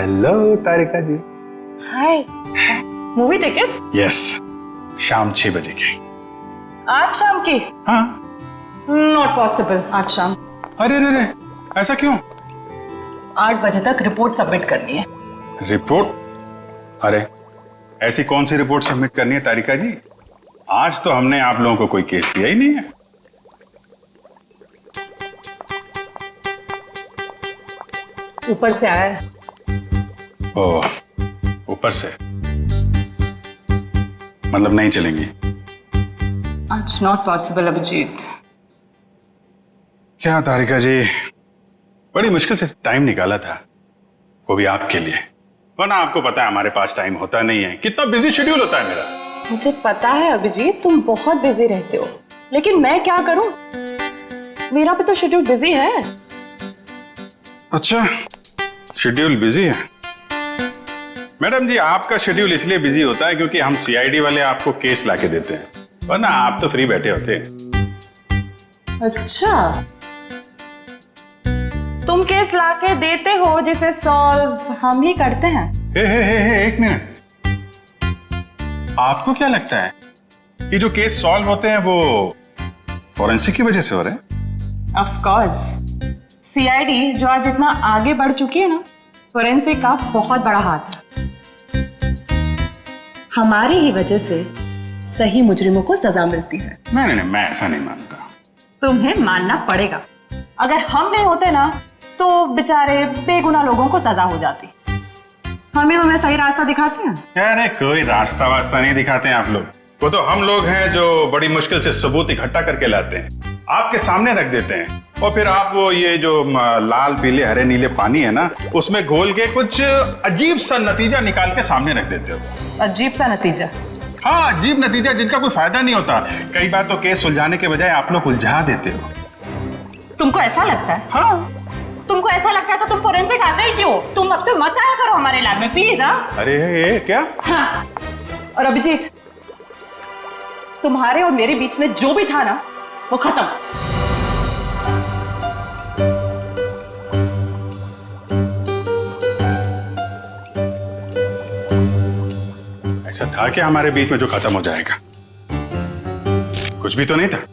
Hello तारिका जी। हाय, movie ticket? Yes, शाम 6 बजे की। आज शाम की? हाँ। नॉट पॉसिबल आज शाम। अरे अरे अरे, ऐसा क्यों? 8 बजे तक रिपोर्ट सबमिट करनी है। रिपोर्ट? अरे ऐसी कौन सी रिपोर्ट सबमिट करनी है तारिका जी? आज तो हमने आप लोगों को कोई केस दिया ही नहीं है। ऊपर से आया है। ओह, ऊपर से मतलब नहीं चलेंगी? आज नॉट पॉसिबल अभिजीत। क्या तारिका जी, बड़ी मुश्किल से टाइम निकाला था, वो भी आपके लिए। वरना आपको पता है हमारे पास टाइम होता नहीं है, कितना बिजी शेड्यूल होता है मेरा। मुझे पता है अभिजीत, तुम बहुत बिजी रहते हो, लेकिन मैं क्या करूं? मेरा भी तो शेड्यूल बिजी है। अच्छा, शेड्यूल बिजी है? मैडम जी, आपका शेड्यूल इसलिए बिजी होता है क्योंकि हम सीआईडी वाले आपको केस लाके देते हैं, वरना आप तो फ्री बैठे होते हैं। अच्छा, तुम केस लाके देते हो जिसे सॉल्व हम ही करते हैं। हे, एक मिनट। आपको क्या लगता है कि जो केस सॉल्व होते हैं वो फॉरेंसिक की वजह से हो रहे हैं? ऑफ कोर्स, सीआईडी जो आज इतना आगे बढ़ चुकी है ना, फोरेंसिक का बहुत बड़ा हाथ है। हमारी ही वजह से सही मुजरिमों को सजा मिलती है। नहीं, मैं ऐसा नहीं मानता। तुम्हें मानना पड़ेगा। अगर हम नहीं होते ना तो बेचारे बेगुनाह लोगों को सजा हो जाती। हम ही तुम्हें सही रास्ता दिखाते हैं। अरे कोई रास्ता वास्ता नहीं दिखाते हैं आप लोग, वो तो हम लोग हैं जो बड़ी मुश्किल से सबूत इकट्ठा करके लाते हैं, आपके सामने रख देते हैं, और फिर आप वो ये जो लाल पीले हरे नीले पानी है ना, उसमें घोल के कुछ अजीब सा नतीजा निकाल के सामने रख देते हो। अजीब सा नतीजा? हाँ, अजीब नतीजा जिनका कोई फायदा नहीं होता। कई बार तो केस सुलझाने के बजाय आप लोग उलझा देते हो। तुमको ऐसा लगता है? हाँ। तुमको ऐसा लगता है तो तुम फोरेंसिक आते ही क्यों? तुम अब से मत आया करो हमारे लैब में प्लीज। हाँ? अरे ये क्या? हाँ। और अभिजीत, तुम्हारे और मेरे बीच में जो भी था ना, वो खत्म। ऐसा था क्या हमारे बीच में जो खत्म हो जाएगा? कुछ भी तो नहीं था।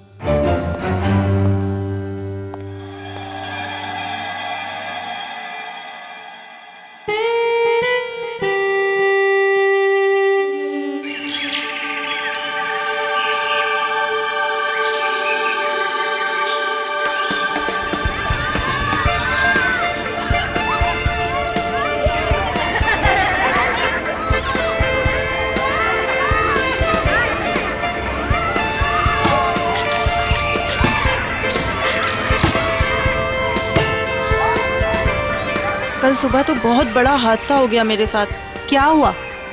कल सुबह तो बहुत बड़ा हादसा हो गया मेरे साथ। क्या हुआ?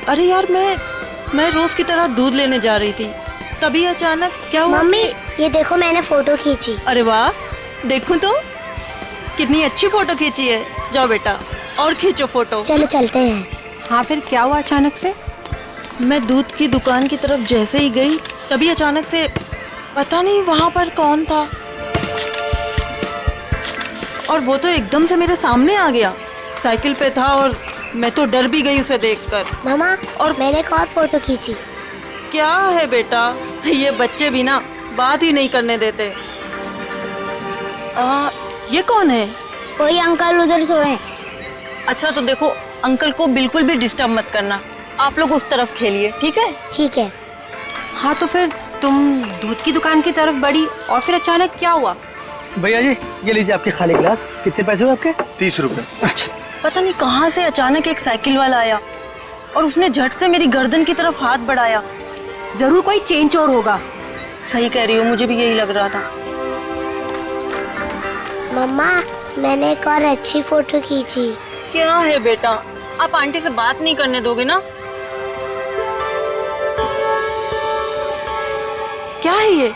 अरे यार, मैं रोज की तरह दूध लेने जा रही थी, तभी अचानक क्या हुआ? मम्मी, ये देखो मैंने फोटो खींची। अरे वाह, देखूं तो कितनी अच्छी फोटो खींची है। जाओ बेटा और खींचो फोटो। चलो चलते हैं। हाँ, फिर क्या हुआ अचानक से? मैं दूध की दुकान की तरफ जैसे ही गई, तभी अचानक से पता नहीं वहां पर कौन था, और वो तो एकदम से मेरे सामने आ गया। साइकिल पे था और मैं तो डर भी गई उसे देखकर। मामा, और मैंने एक और फोटो खींची। क्या है बेटा, ये बच्चे भी ना बात ही नहीं करने देते। ये कौन है? कोई अंकल उधर सोए। अच्छा तो देखो, अंकल को बिल्कुल भी डिस्टर्ब मत करना, आप लोग उस तरफ खेलिए, ठीक है? ठीक है। हाँ, तो फिर तुम दूध की दुकान की तरफ बढ़ी और फिर अचानक क्या हुआ? भैया जी, ये लीजिए आपके खाली गिलास। कितने पैसे हुए आपके? 30 रुपए। अच्छा। पता नहीं कहाँ से अचानक एक साइकिल वाला आया और उसने झट से मेरी गर्दन की तरफ हाथ बढ़ाया। जरूर कोई चेन चोर होगा। सही कह रही हो, मुझे भी यही लग रहा था। मम्मा, मैंने एक और अच्छी फोटो खींची। क्या है बेटा, आप आंटी से बात नहीं करने दोगे ना? क्या है ये?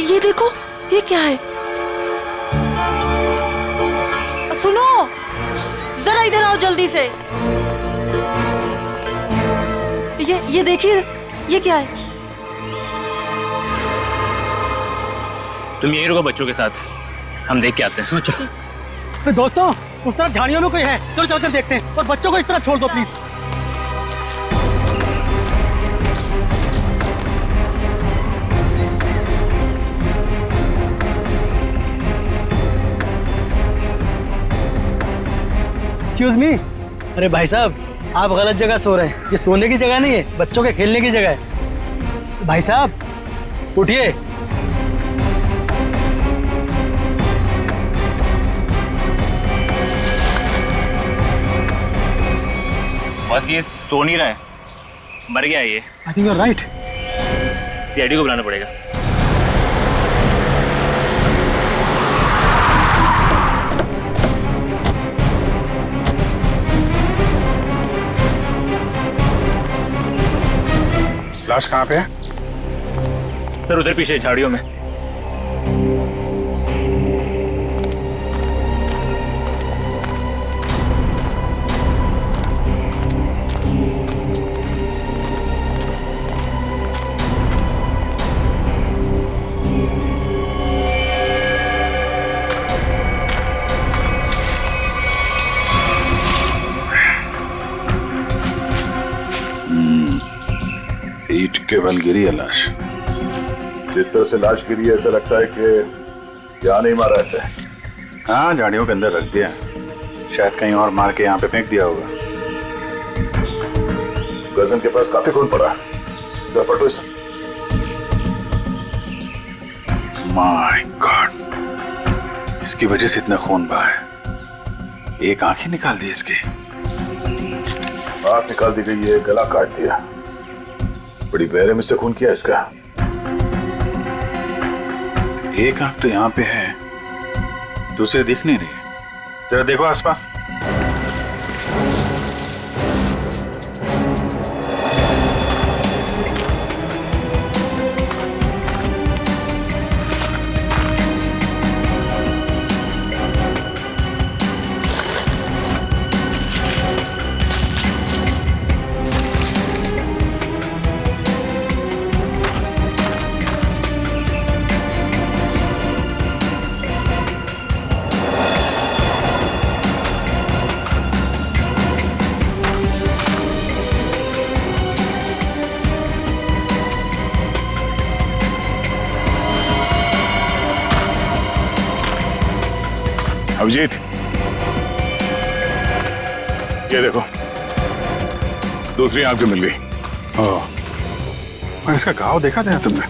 ये देखो, ये क्या है? सुनो, जरा इधर आओ जल्दी से। ये देखिए, ये क्या है? तुम यहीं रुको बच्चों के साथ, हम देख के आते हैं। दोस्तों, उस तरफ झाड़ियों में कोई है, चलो चलकर देखते हैं। और बच्चों को इस तरफ छोड़ दो प्लीज। Excuse me. अरे भाई साहब, आप गलत जगह सो रहे हैं। ये सोने की जगह नहीं है, बच्चों के खेलने की जगह है। भाई साहब उठिए। बस ये सो नहीं रहा है, मर गया है ये। I think you are right. CID को बुलाना पड़ेगा। लाश कहाँ पे है? सर उधर पीछे झाड़ियों में। ईंट के बल गिरी है लाश। जिस तरह से लाश गिरी है ऐसा लगता है कि यहाँ नहीं मारा ऐसे। हाँ, झाड़ियों के अंदर रख दिया, शायद कहीं और मार के यहाँ पे फेंक दिया होगा। गर्दन के पास काफी खून पड़ा, जरा पलटो इसे। माय गॉड, इसकी वजह से इतना खून बहा है। एक आंख ही निकाल दी इसकी। आंख निकाल दी गई है, गला काट दिया। बड़ी बेरहमी से खून किया इसका। एक आंख तो यहाँ पे है, दूसरी दिख नहीं रही। जरा देखो आसपास। अभिजीत, ये देखो, दूसरी आंख भी मिल गई। और इसका घाव देखा था तुमने?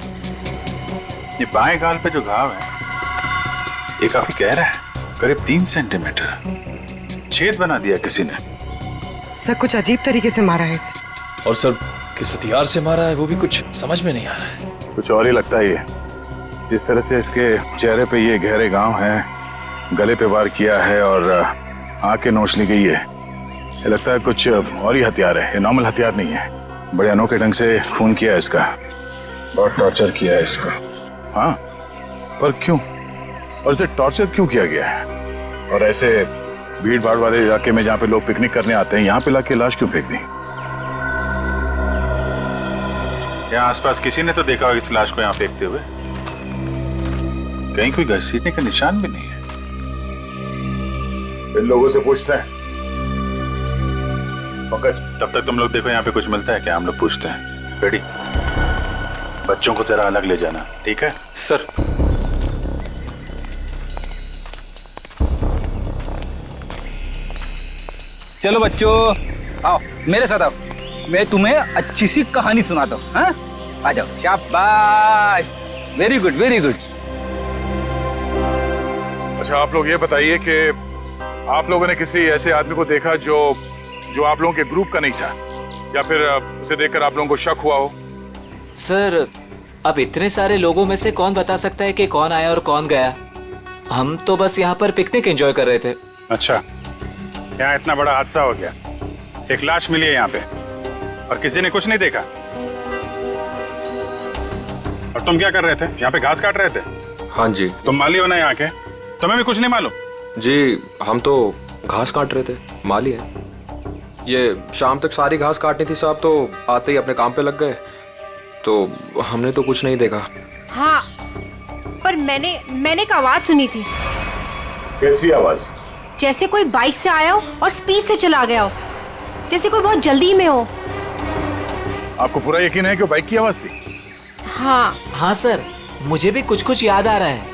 ये बाएं गाल पे जो घाव है ये काफी गहरा है, करीब 3 सेंटीमीटर। छेद बना दिया किसी ने। सर कुछ अजीब तरीके से मारा है इसे। और सर किस हथियार से मारा है वो भी कुछ समझ में नहीं आ रहा है। कुछ और ही लगता है ये। जिस तरह से इसके चेहरे पे ये गहरे घाव हैं, गले पे वार किया है और आंखें नोच ली गई है, ये लगता है कुछ और ही हथियार है। ये नॉर्मल हथियार नहीं है। बड़े अनोखे ढंग से खून किया है इसका, बहुत टॉर्चर किया है इसको। हाँ, पर क्यों? और इसे टॉर्चर क्यों किया गया है? और ऐसे भीड़ भाड़ वाले इलाके में जहाँ पे लोग पिकनिक करने आते हैं, यहाँ पे लाके लाश क्यों फेंक दी? यहाँ आसपास किसी ने तो देखा होगा इस लाश को यहाँ फेंकते हुए। कहीं कोई घसीटने का निशान भी नहीं है। इन लोगों से पूछते हैं। पंकज, तब तक तुम लोग देखो यहाँ पे कुछ मिलता है क्या, हम लोग पूछते हैं। रेडी? बच्चों को जरा अलग ले जाना, ठीक है? सर चलो बच्चों, आओ मेरे साथ आओ, मैं तुम्हें अच्छी सी कहानी सुनाता हूँ। हाँ, आ जाओ। शाबाश, वेरी गुड वेरी गुड। अच्छा, आप लोग ये बताइए कि आप लोगों ने किसी ऐसे आदमी को देखा जो आप लोगों के ग्रुप का नहीं था, या फिर उसे देखकर आप लोगों को शक हुआ हो? सर अब इतने सारे लोगों में से कौन बता सकता है कि कौन आया और कौन गया। हम तो बस यहाँ पर पिकनिक एंजॉय कर रहे थे। अच्छा, यहाँ इतना बड़ा हादसा हो गया, एक लाश मिली है यहाँ पे और किसी ने कुछ नहीं देखा। और तुम क्या कर रहे थे? यहाँ पे घास काट रहे थे? हाँ जी। तुम माली हो ना यहाँ के, तुम्हें भी कुछ नहीं मालूम? जी हम तो घास काट रहे थे, माली है। ये शाम तक सारी घास काटनी थी साहब, तो आते ही अपने काम पे लग गए, तो हमने तो कुछ नहीं देखा। हाँ, पर मैंने एक आवाज सुनी थी। कैसी आवाज? जैसे कोई बाइक से आया हो और स्पीड से चला गया हो, जैसे कोई बहुत जल्दी में हो। आपको पूरा यकीन है कि वो बाइक की आवाज थी? हाँ सर, मुझे भी कुछ कुछ याद आ रहा है।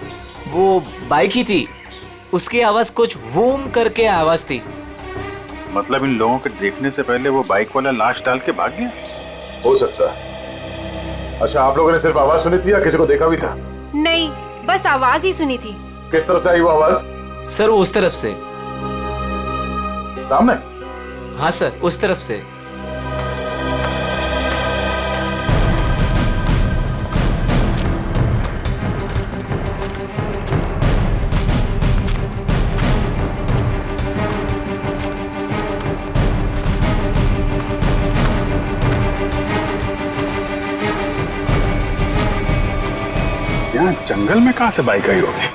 वो बाइक ही थी, उसकी आवाज कुछ वूम करके आवाज थी। मतलब इन लोगों के देखने से पहले वो बाइक वाला लाश डाल के भाग गया? हो सकता है। अच्छा, आप लोगों ने सिर्फ आवाज सुनी थी या किसी को देखा भी था? नहीं, बस आवाज ही सुनी थी। किस तरफ से आई वो आवाज? सर उस तरफ से। सामने? हाँ सर, उस तरफ से। यहाँ जंगल में कहां से बाइक आई होगी?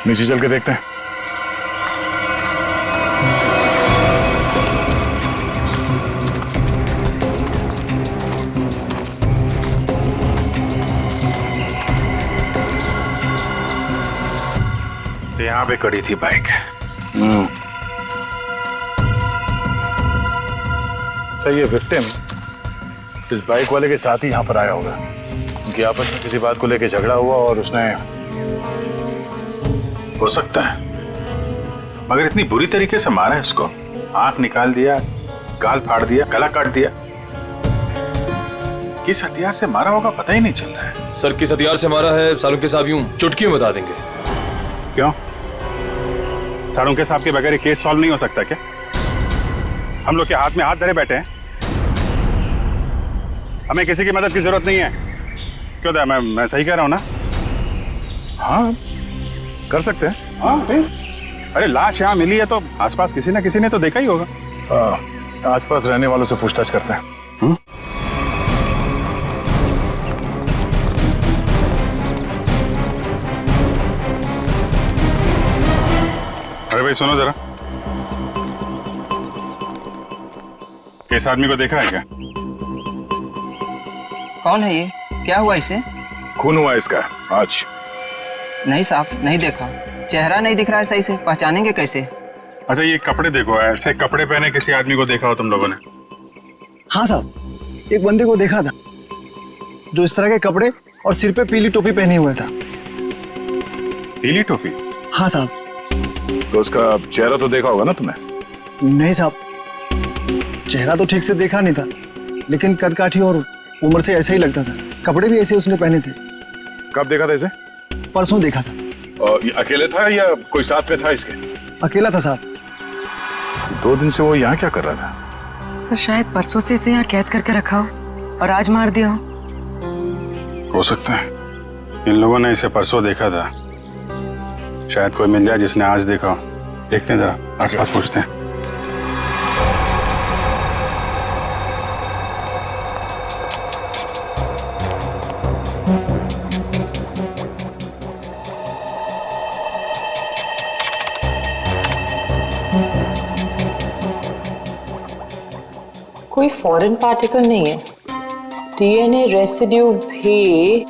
नीचे चल के देखते हैं। तो यहाँ पे खड़ी थी बाइक। तो ये विक्टिम इस बाइक वाले के साथ ही यहाँ पर आया होगा। उनकी आपस में किसी बात को लेकर झगड़ा हुआ और उसने, हो सकता है, मगर इतनी बुरी तरीके से मारा है इसको। आंख निकाल दिया, गाल फाड़ दिया, गला काट दिया। किस हथियार से मारा होगा पता ही नहीं चल रहा है। सर किस हथियार से मारा है सालुंके साहब यूं चुटकी में बता देंगे। क्यों? सालुंके साहब के बगैर ये केस सॉल्व नहीं हो सकता क्या? हम लोग के हाथ में हाथ धरे बैठे हैं। हमें किसी की मदद की जरूरत नहीं है। क्यों दया, मैं सही कह रहा हूं ना? हाँ कर सकते हैं। हाँ अरे लाश यहाँ मिली है तो आसपास किसी ना किसी ने तो देखा ही होगा। आसपास रहने वालों से पूछताछ करते हैं। अरे भाई सुनो जरा, इस आदमी को देखा है क्या? कौन है ये? क्या हुआ इसे? खून हुआ इसका आज। नहीं साहब, नहीं देखा। चेहरा नहीं दिख रहा है सही से, पहचानेंगे कैसे? अच्छा ये कपड़े देखो, ऐसे कपड़े पहने किसी आदमी को देखा हो तुम लोगों ने? हाँ साहब, एक बंदे को देखा था जो इस तरह के कपड़े और सिर पे पीली टोपी पहने हुए था। पीली टोपी? हाँ साहब। तो उसका चेहरा तो देखा होगा ना तुमने? नहीं साहब, चेहरा तो ठीक से देखा नहीं था, लेकिन कद काठी और उम्र से ऐसा ही लगता था। कपड़े भी ऐसे उसने पहने थे। कब देखा था इसे? परसों देखा था। और ये अकेले था या कोई साथ में था इसके? अकेला था साहब। 2 दिन से वो यहाँ क्या कर रहा था? सर शायद परसों से इसे यहाँ कैद करके रखा हो और आज मार दिया हो सकता है इन लोगों ने इसे परसों देखा था। शायद कोई मिल जाए जिसने आज देखा हो। देखते हैं जरा, आसपास पूछते हैं। कोई फॉरेन पार्टिकल नहीं है। डीएनए रेसिड्यू भी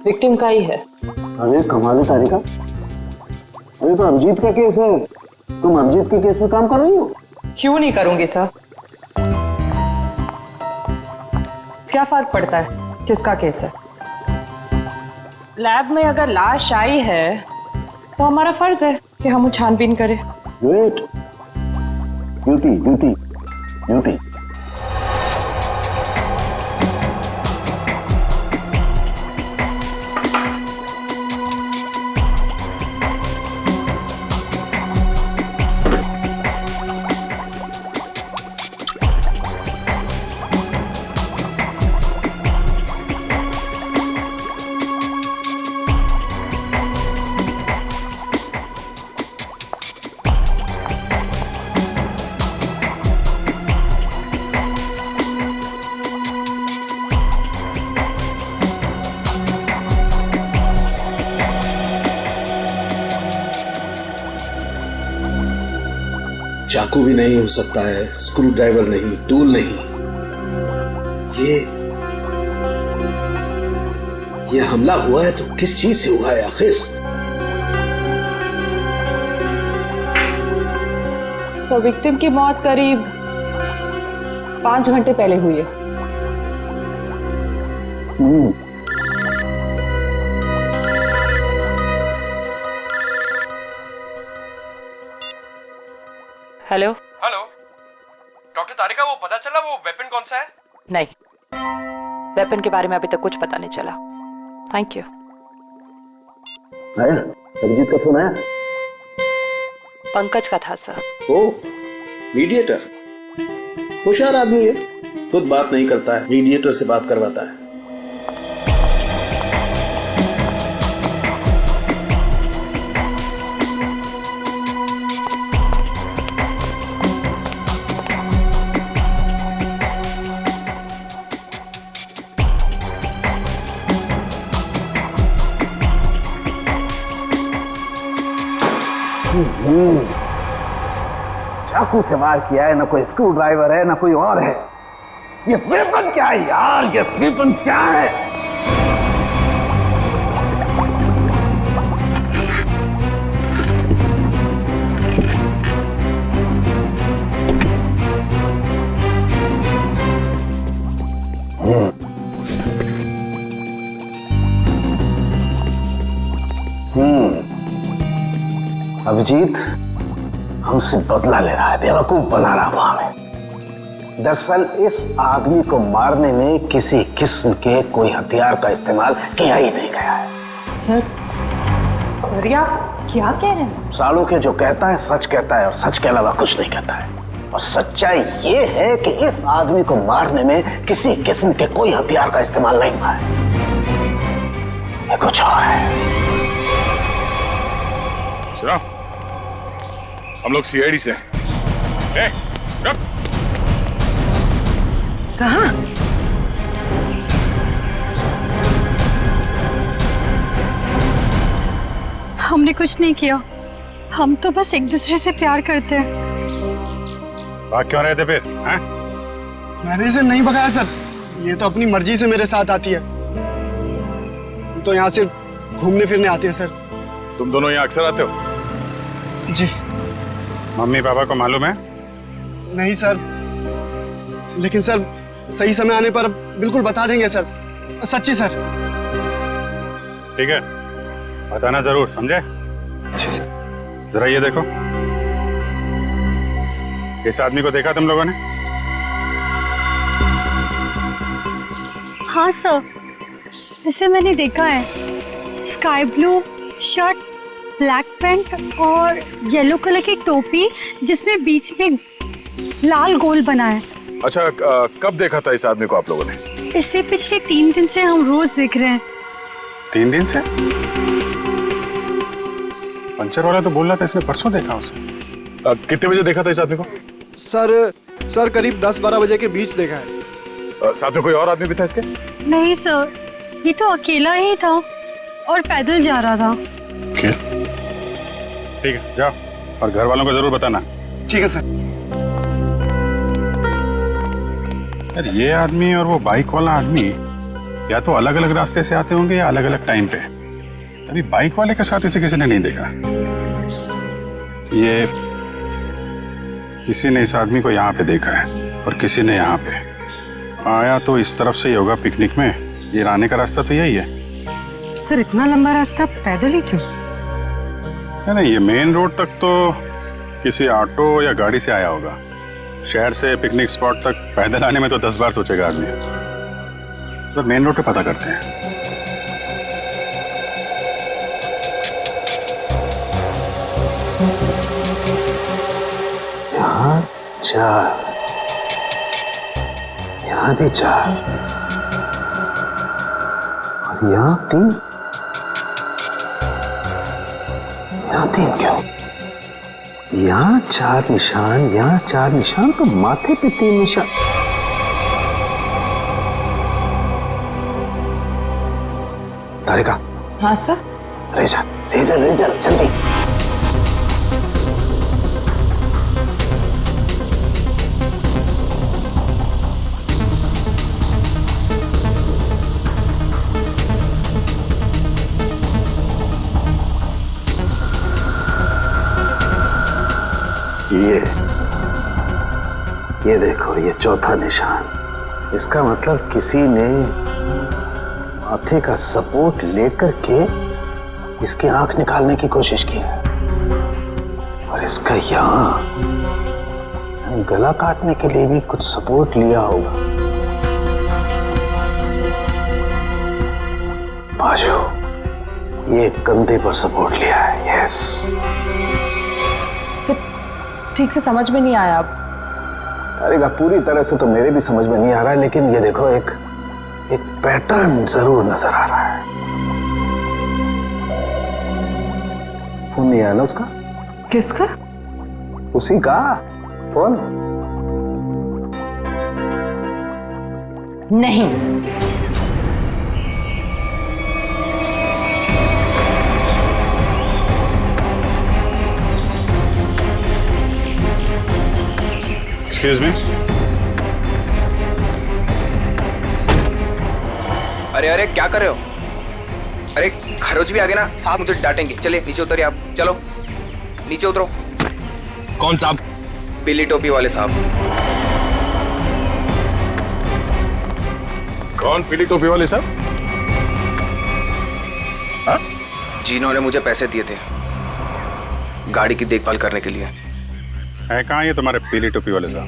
विक्टिम का ही है। अरे कमाल है तारिका, अरे तो अभिजीत का केस है, तुम अभिजीत के केस में काम कर रही हो? क्यों नहीं करूंगी सर? क्या फर्क पड़ता है किसका केस है? लैब में अगर लाश आई है तो हमारा फर्ज है कि हम छानबीन करें। Wait, duty duty duty. चाकू भी नहीं हो सकता है, स्क्रू ड्राइवर नहीं, टूल नहीं। ये हमला हुआ है तो किस चीज से हुआ है आखिर? तो विक्टिम की मौत करीब 5 घंटे पहले हुई है। हेलो हेलो डॉक्टर तारिका, वो पता चला वो वेपन कौन सा है? नहीं, वेपन के बारे में अभी तक कुछ पता नहीं चला। Thank you. आया अभिजीत का फोन आया? पंकज का था सर। ओ मीडिएटर, होशियार आदमी है, खुद बात नहीं करता है, मीडिएटर से बात करवाता है। चाकू से वार किया है, ना कोई स्क्रू ड्राइवर है ना कोई और है। ये वेपन क्या है यार, ये वेपन क्या है? अभिजीत हमसे बदला ले रहा है, बेवकूफ बना रहा वो हमें। दरअसल इस आदमी को मारने में किसी किस्म के कोई हथियार का इस्तेमाल किया ही नहीं गया है। सर आप क्या कह रहे हैं? साड़ू के जो कहता है सच कहता है और सच के अलावा कुछ नहीं कहता है। और सच्चाई ये है कि इस आदमी को मारने में किसी किस्म के कोई हथियार का इस्तेमाल नहीं हुआ है, ये कुछ और है। सुनो, हम लोग सीआईडी से कहाँ? हमने कुछ नहीं किया, हम तो बस एक दूसरे से प्यार करते हैं। भाग क्यों रहे थे फिर? हैं? मैंने इसे नहीं भगाया सर, ये तो अपनी मर्जी से मेरे साथ आती है। तो यहाँ से घूमने फिरने आते हैं सर। तुम दोनों यहाँ अक्सर आते हो? जी। मम्मी पापा को मालूम है? नहीं सर, लेकिन सर सही समय आने पर बिल्कुल बता देंगे सर, सच्ची सर। ठीक है, बताना जरूर, समझे? जरा ये देखो, इस आदमी को देखा तुम लोगों ने? हाँ सर, इसे मैंने देखा है। Sky blue shirt, black pant और येलो कलर की टोपी जिसमें बीच में लाल गोल बना है। अच्छा, कब देखा था इस आदमी को आप लोगों ने? इससे पिछले 3 दिन से हम रोज देख रहे हैं। 3 दिन से? पंचर वाला तो बोल रहा था इसने परसों देखा उसे। कितने बजे देखा था इस आदमी को? सर करीब 10-12 बजे के बीच देखा है। साथ में कोई और आदमी भी था इसके? नहीं सर, ये तो अकेला ही था और पैदल जा रहा था। क्या? ठीक है, जाओ और घर वालों को जरूर बताना। ठीक है सर। यार ये आदमी और वो बाइक वाला आदमी या तो अलग अलग रास्ते से आते होंगे या अलग अलग टाइम पे। अभी बाइक वाले के साथ इसे किसी ने नहीं देखा। ये किसी ने इस आदमी को यहाँ पे देखा है और किसी ने यहाँ पे। आया तो इस तरफ से ही होगा पिकनिक में, ये आने का रास्ता तो यही है। सर इतना लंबा रास्ता पैदल ही क्यों? नहीं, ये मेन रोड तक तो किसी ऑटो या गाड़ी से आया होगा। शहर से पिकनिक स्पॉट तक पैदल आने में तो 10 बार सोचेगा आदमी। तो मेन रोड पे पता करते हैं। यहाँ 4, यहाँ भी 4 और यहाँ 3। यहाँ 3 क्यों? यहाँ 4 निशान, यहाँ 4 निशान, तो माथे पे 3 निशान। तारिका। हाँ सर। रेजर रेजर रेजर जल्दी। ये ये देखो, ये चौथा निशान। इसका मतलब किसी ने माथे का सपोर्ट लेकर के इसकी आंख निकालने की कोशिश की है। और इसका यहाँ गला काटने के लिए भी कुछ सपोर्ट लिया होगा। बाजू, ये कंधे पर सपोर्ट लिया है। यस। ठीक से समझ में नहीं आया। अब अरे पूरी तरह से तो मेरे भी समझ में नहीं आ रहा है, लेकिन ये देखो एक पैटर्न जरूर नजर आ रहा है। फोन नहीं आया ना उसका? किसका? उसी का फोन। नहीं। Excuse me. अरे अरे क्या कर रहे हो? अरे खरोच भी आ गए ना साहब, मुझे डांटेंगे। चलिए नीचे उतरिए आप, चलो नीचे उतरो। कौन साहब? पीली टोपी वाले साहब। कौन पीली टोपी वाले साहब? जिन्होंने मुझे पैसे दिए थे गाड़ी की देखभाल करने के लिए। है कहाँ ये तुम्हारे पीली टोपी वाले साहब?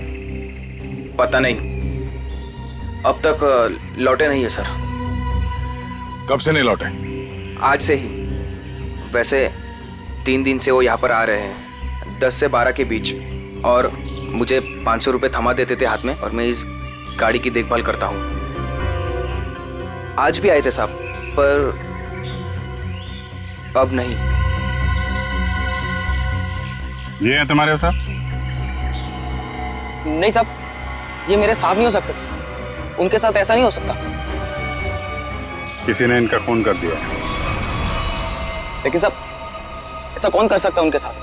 पता नहीं, अब तक लौटे नहीं है सर। कब से नहीं लौटे? आज से ही। वैसे 3 दिन से वो यहाँ पर आ रहे हैं, 10 से 12 के बीच, और मुझे 500 रुपये थमा देते थे हाथ में, और मैं इस गाड़ी की देखभाल करता हूँ। आज भी आए थे साहब, पर अब नहीं। ये है तुम्हारे साहब? नहीं साहब, ये मेरे साहब नहीं हो सकते। उनके साथ ऐसा नहीं हो सकता। किसी ने इनका खून कर दिया। लेकिन साहब, ऐसा कौन कर सकता है उनके साथ?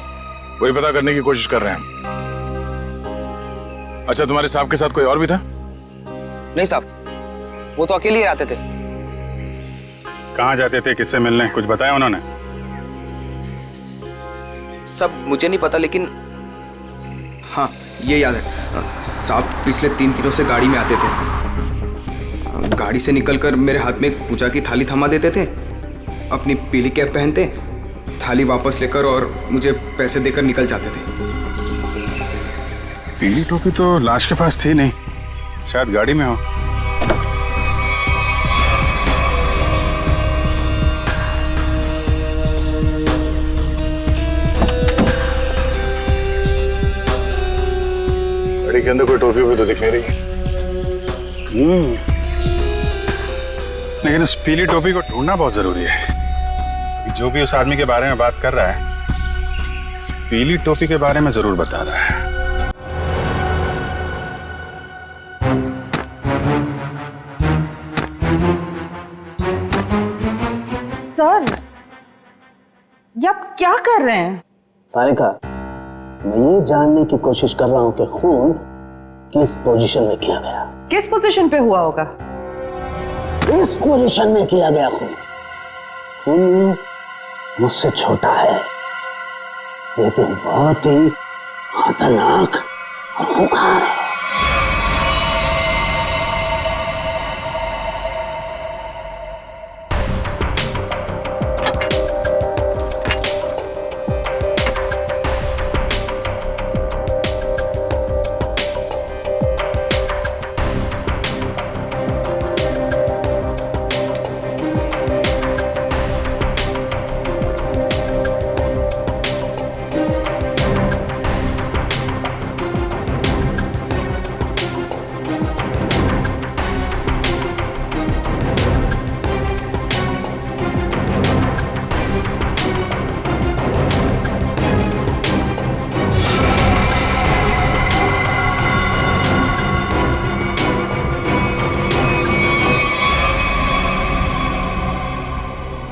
वही पता करने की कोशिश कर रहे हैं। अच्छा, तुम्हारे साहब के साथ कोई और भी था? नहीं साहब, वो तो अकेले ही आते थे। कहाँ जाते थे, किससे मिलने, कुछ बताया उन्होंने? सब मुझे नहीं पता, लेकिन हाँ ये याद है साहब, पिछले 3 दिनों से गाड़ी में आते थे। गाड़ी से निकलकर मेरे हाथ में एक पूजा की थाली थमा देते थे, अपनी पीली कैप पहनते, थाली वापस लेकर और मुझे पैसे देकर निकल जाते थे। पीली टोपी तो लाश के पास थी नहीं, शायद गाड़ी में हो। गाड़ी के अंदर कोई टोपी भी तो दिख नहीं रही। लेकिन उस पीली टोपी को ढूंढना बहुत जरूरी है। जो भी उस आदमी के बारे में बात कर रहा है, उस पीली टोपी के बारे में जरूर बता रहा है। सर, ये आप क्या कर रहे हैं? तारिका, मैं ये जानने की कोशिश कर रहा हूं कि खून किस पोजीशन में किया गया। किस पोजीशन पे हुआ होगा? इस पोजीशन में किया गया खून। खून मुझसे छोटा है, लेकिन बहुत ही खतरनाक और खूंखार है।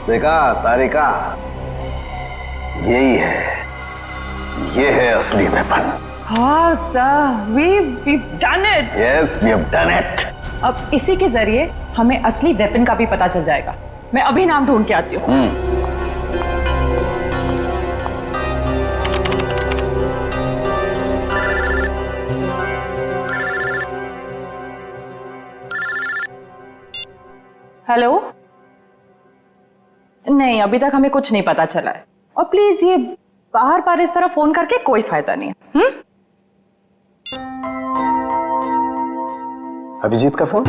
देखा तारिका, यही है, ये है असली वेपन। हाँ sir, we've done it. Yes, we have done it. अब इसी के जरिए हमें असली वेपन का भी पता चल जाएगा। मैं अभी नाम ढूंढ के आती हूँ। हेलो? नहीं, अभी तक हमें कुछ नहीं पता चला है। और प्लीज ये बाहर बार इस तरह फोन करके कोई फायदा नहीं है। अभिजीत का फोन?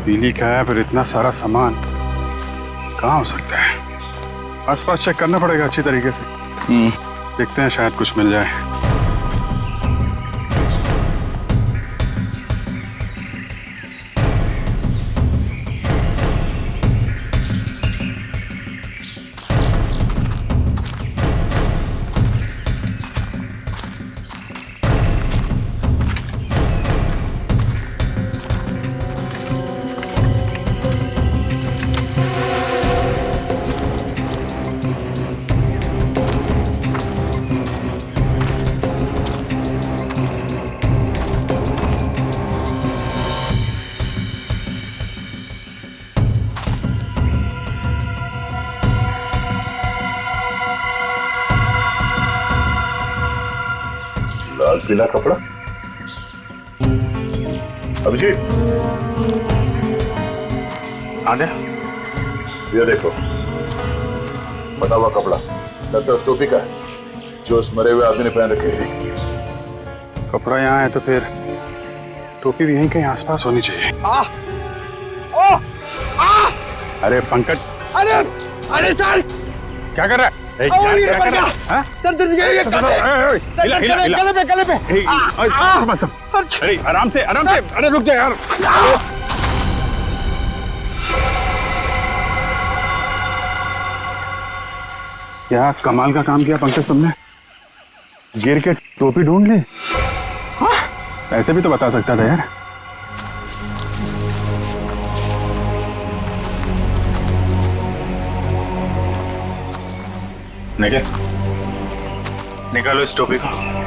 पीली का है, फिर इतना सारा सामान कहाँ हो सकता है? आसपास चेक करना पड़ेगा अच्छी तरीके से। देखते हैं, शायद कुछ मिल जाए। लाल पीला कपड़ा। अभिजीत, आजा। ये देखो, बटा हुआ कपड़ा लगता है उस टोपी का है जो उस मरे हुए आदमी ने पहन रखी थी। कपड़ा यहाँ है तो फिर टोपी भी यहीं कहीं आसपास होनी चाहिए। अरे पंकज, अरे सर, क्या कर रहा है? क्या कर रहा है? हाँ? गले पे। अरे आराम से, अरे रुक जा यार। क्या कमाल का काम किया पंकज तुमने, गिर के टोपी ढूंढ ली। ऐसे भी तो बता सकता था यार। निकालो इस टोपी को।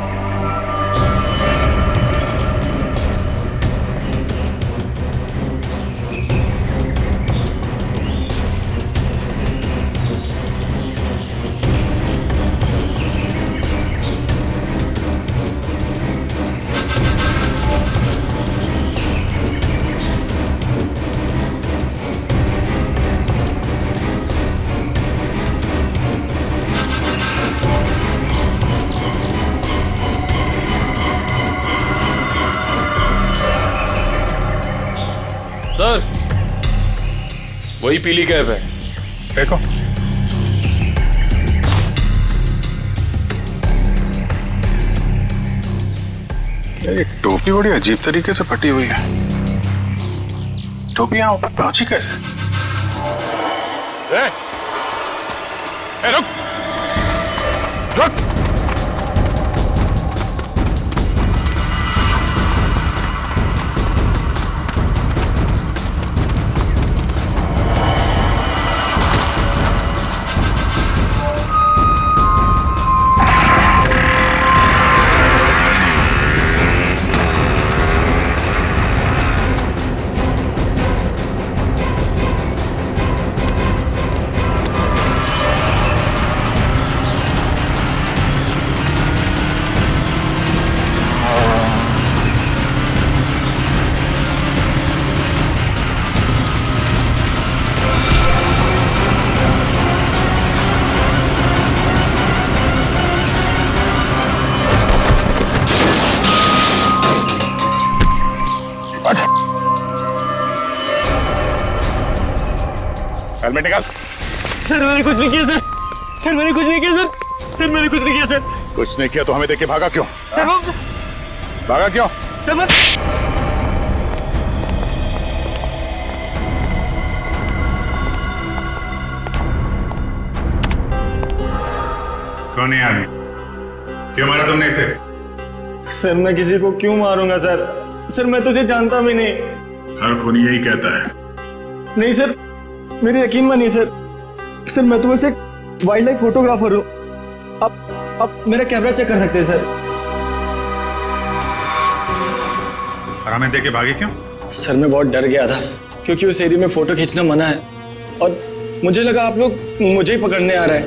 सर, वही पीली कैब है। देखो, ये टोपी बड़ी अजीब तरीके से फटी हुई है। टोपी यहाँ ऊपर पहुंची कैसे? रुक रुक। हेलमेट निकाल। सर मैंने कुछ नहीं किया सर। सर मैंने कुछ नहीं किया सर। सर मैंने कुछ नहीं किया सर। कुछ नहीं किया तो हमें देख के भागा क्यों? सर वो भागा क्यों? सर मैं कौन है आदमी? क्यों मारा तुमने इसे? सर मैं किसी को क्यों मारूंगा सर? सर मैं तुझे जानता भी नहीं। हर खूनी यही कहता है। नहीं सर, मेरे यकीन मानिए सर। सर मैं तो बस एक वाइल्ड लाइफ फोटोग्राफर हूँ। आप मेरा कैमरा चेक कर सकते हैं सर। और हमें देख के भागे क्यों? सर मैं बहुत डर गया था क्योंकि उस एरिया में फोटो खींचना मना है और मुझे लगा आप लोग मुझे ही पकड़ने आ रहे हैं,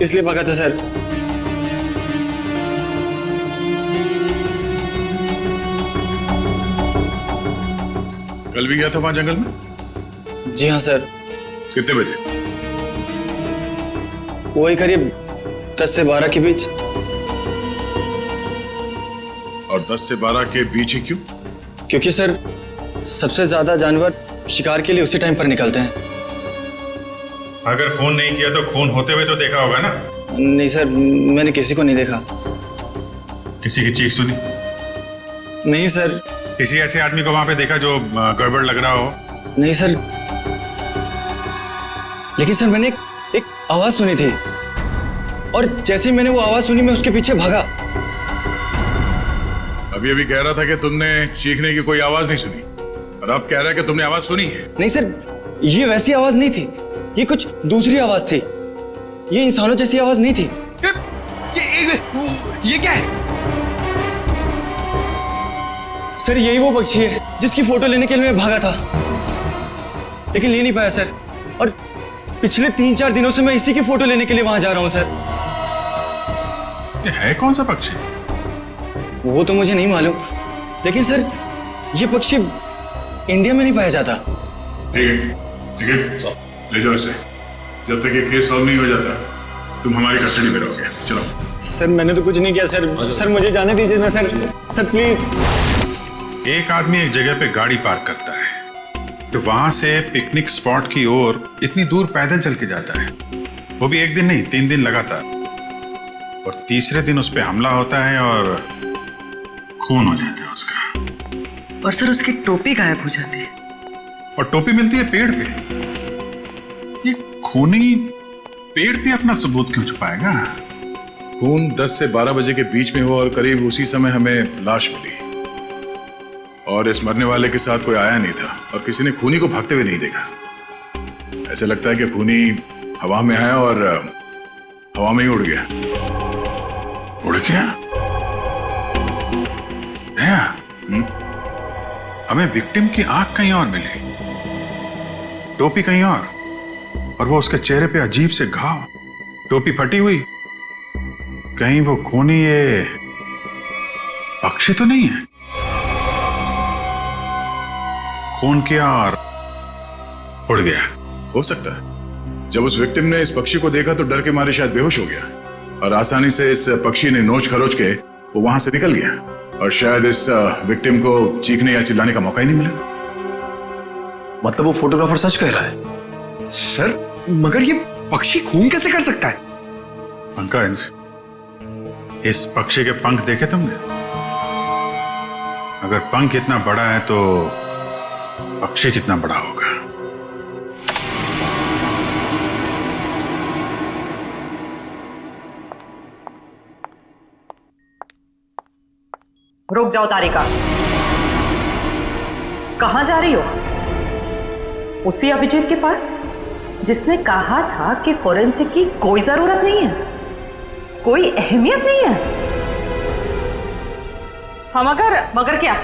इसलिए भागा था सर। कल भी गया था वहां जंगल में? जी हाँ सर। कितने बजे? वही करीब 10 से 12 के बीच। और 10 से 12 के बीच ही क्यों? क्योंकि सर सबसे ज्यादा जानवर शिकार के लिए उसी टाइम पर निकलते हैं। अगर खून नहीं किया तो खून होते हुए तो देखा होगा ना? नहीं सर, मैंने किसी को नहीं देखा। किसी की चीख सुनी? नहीं सर। किसी ऐसे आदमी को वहां पे देखा जो गड़बड़ लग रहा हो? नहीं सर, लेकिन सर मैंने एक आवाज सुनी थी और जैसे ही मैंने वो आवाज सुनी मैं उसके पीछे भागा। अभी अभी कह रहा था कि तुमने चीखने की कोई आवाज नहीं सुनी और अब कह रहा है कि तुमने आवाज सुनी है। नहीं सर, ये वैसी आवाज नहीं थी, ये कुछ दूसरी आवाज थी। ये इंसानों जैसी आवाज नहीं थी। ये क्या है? सर यही वो पक्षी है जिसकी फोटो लेने के लिए मैं भागा था, लेकिन ले नहीं पाया सर। और पिछले 3-4 दिनों से मैं इसी की फोटो लेने के लिए वहां जा रहा हूं सर। ये है कौन सा पक्षी? वो तो मुझे नहीं मालूम, लेकिन सर ये पक्षी इंडिया में नहीं पाया जाता। ठीक है, ले जाओ इसे। जब तक ये केस सॉल्व नहीं हो जाता तुम हमारी कस्टडी में रहोगे। चलो। सर मैंने तो कुछ नहीं किया सर। सर मुझे जाने दीजिए ना सर। Sir please. एक आदमी एक जगह पे गाड़ी पार्क करता है तो वहां से पिकनिक स्पॉट की ओर इतनी दूर पैदल चल के जाता है, वो भी एक दिन नहीं 3 दिन लगातार, और तीसरे दिन उस पर हमला होता है और खून हो जाता है उसका। और सर उसकी टोपी गायब हो जाती है। और टोपी मिलती है पेड़ पे। ये खूनी पेड़ पे अपना सबूत क्यों छुपाएगा? खून 10 से 12 बजे के बीच में हुआ और करीब उसी समय हमें लाश मिली और इस मरने वाले के साथ कोई आया नहीं था और किसी ने खूनी को भागते हुए नहीं देखा। ऐसा लगता है कि खूनी हवा में आया और हवा में ही उड़ गया। उड़ गया? हमें विक्टिम की आंख कहीं और मिली, टोपी कहीं और वो उसके चेहरे पे अजीब से घाव, टोपी फटी हुई। कहीं वो खूनी ये पक्षी तो नहीं है? खून किया और उड़ गया। हो सकता है जब उस विक्टिम ने इस पक्षी को देखा तो डर के मारे शायद बेहोश हो गया और आसानी से इस पक्षी ने नोच खरोच के वो वहां से निकल गया और शायद इस विक्टिम को चीखने या चिल्लाने का मौका ही नहीं मिला। मतलब वो फोटोग्राफर सच कह रहा है? सर मगर ये पक्षी खून कैसे कर सकता है? पंकज, इस पक्षी के पंख देखे तुमने? अगर पंख इतना बड़ा है तो पक्षी कितना बड़ा होगा? रुक जाओ तारिका, कहां जा रही हो? उसी अभिजीत के पास जिसने कहा था कि फोरेंसिक की कोई जरूरत नहीं है, कोई अहमियत नहीं है। हम मगर क्या,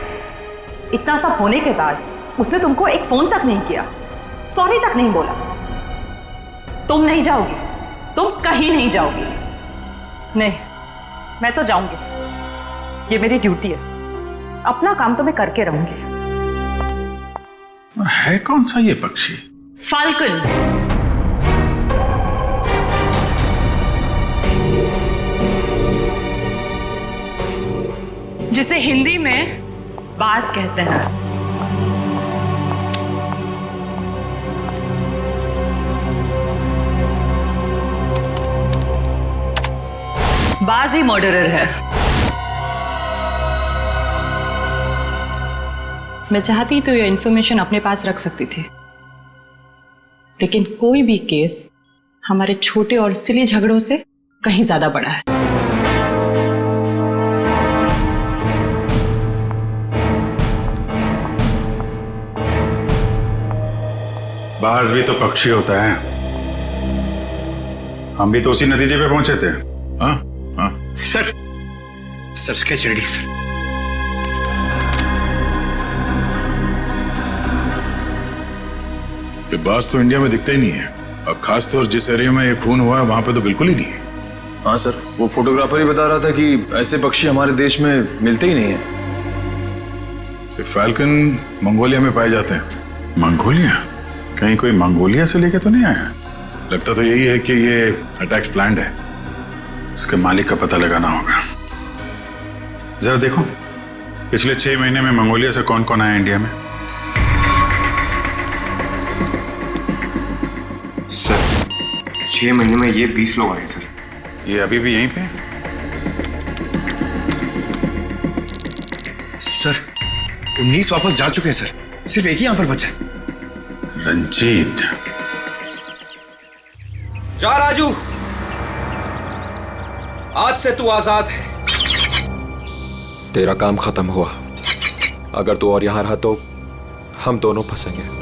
इतना सब होने के बाद उसने तुमको एक फोन तक नहीं किया, सॉरी तक नहीं बोला। तुम नहीं जाओगी, तुम कहीं नहीं जाओगी। नहीं, मैं तो जाऊंगी, ये मेरी ड्यूटी है, अपना काम तो मैं करके रहूंगी। है कौन सा ये पक्षी? फाल्कन। जिसे हिंदी में बाज कहते हैं। बाज ही मर्डरर है। मैं चाहती तो ये इंफॉर्मेशन अपने पास रख सकती थी, लेकिन कोई भी केस हमारे छोटे और सिली झगड़ों से कहीं ज्यादा बड़ा है। बाज भी तो पक्षी होता है। हम भी तो उसी नतीजे पे पहुंचे थे। हाँ हाँ सर स्केच रेडी है सर। ये बाज तो इंडिया में दिखता ही नहीं है और खासतौर जिस एरिया में ये खून हुआ है वहां पे तो बिल्कुल ही नहीं है। हाँ सर, वो फोटोग्राफर ही बता रहा था कि ऐसे पक्षी हमारे देश में मिलते ही नहीं है। ये फैल्कन मंगोलिया में पाए जाते हैं। मंगोलिया? कहीं कोई मंगोलिया से लेके तो नहीं आया? लगता तो यही है कि ये अटैक्स प्लान्ड है। इसके मालिक का पता लगाना होगा। जरा देखो पिछले 6 महीने में मंगोलिया से कौन कौन आया इंडिया में। सर 6 महीने में ये 20 लोग आए सर। ये अभी भी यहीं पे हैं? सर 19 वापस जा चुके हैं सर, सिर्फ एक ही यहां पर बचा है। रंजीत। जा राजू, आज से तू आजाद है। तेरा काम खत्म हुआ। अगर तू और यहां रहा तो हम दोनों फंसेंगे।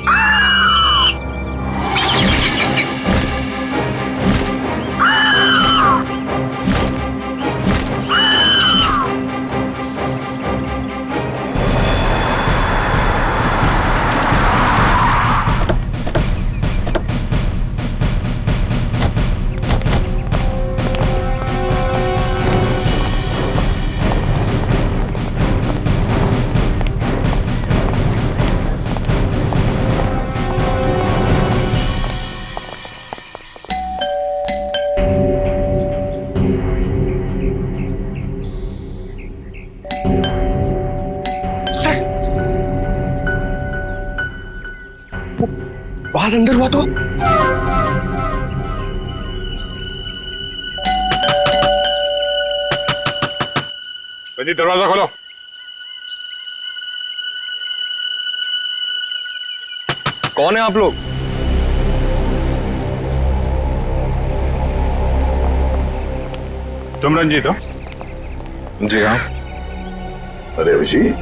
बाज अंदर हुआ तो रंजीत दरवाजा खोलो। कौन है आप लोग? तुम रंजीत हो? जी हाँ। अरे अभिजीत,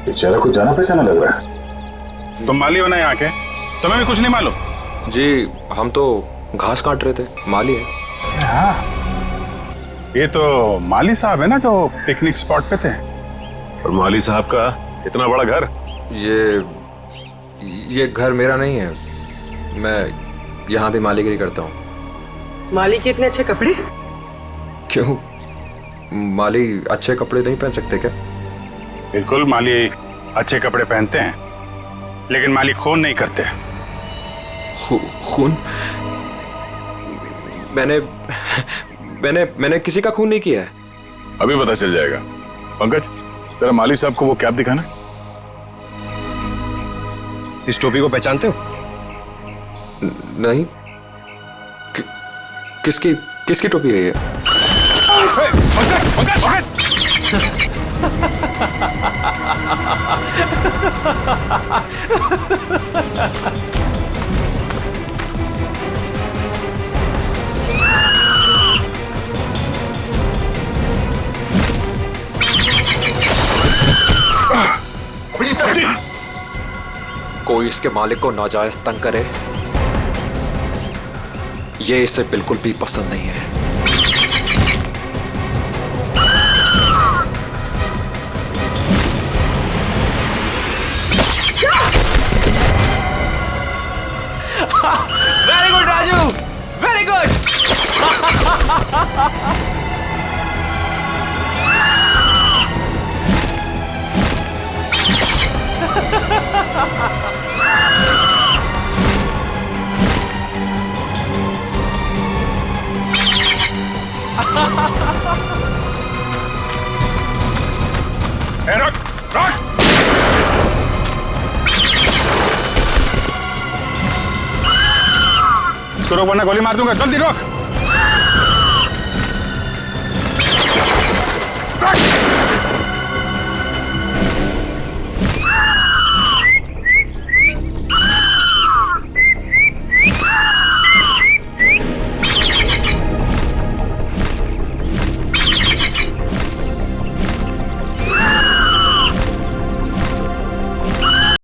बेचारा कुछ जाना पहचाना लग रहा है। तुम माली हो ना यहाँ के? तुम्हें भी कुछ नहीं मालूम? जी हम तो घास काट रहे थे, माली है। हाँ, ये तो माली साहब है ना जो पिकनिक स्पॉट पे थे। और माली साहब का इतना बड़ा घर? ये घर मेरा नहीं है, मैं यहाँ भी मालीगिरी करता हूँ। माली के इतने अच्छे कपड़े? क्यों, माली अच्छे कपड़े नहीं पहन सकते क्या? बिल्कुल, माली अच्छे कपड़े पहनते हैं, लेकिन माली खून नहीं करते। खून? मैंने किसी का खून नहीं किया है। अभी पता चल जाएगा। पंकज, तेरा माली साहब को वो कैप दिखाना। इस टोपी को पहचानते हो? नहीं। किसकी टोपी है ये? कोई इसके मालिक को नाजायज तंग करे, ये इसे बिल्कुल भी पसंद नहीं है। Very good Raju, very good. रुक, रुक। इसको रोक वरना गोली मार दूंगा। जल्दी रोक।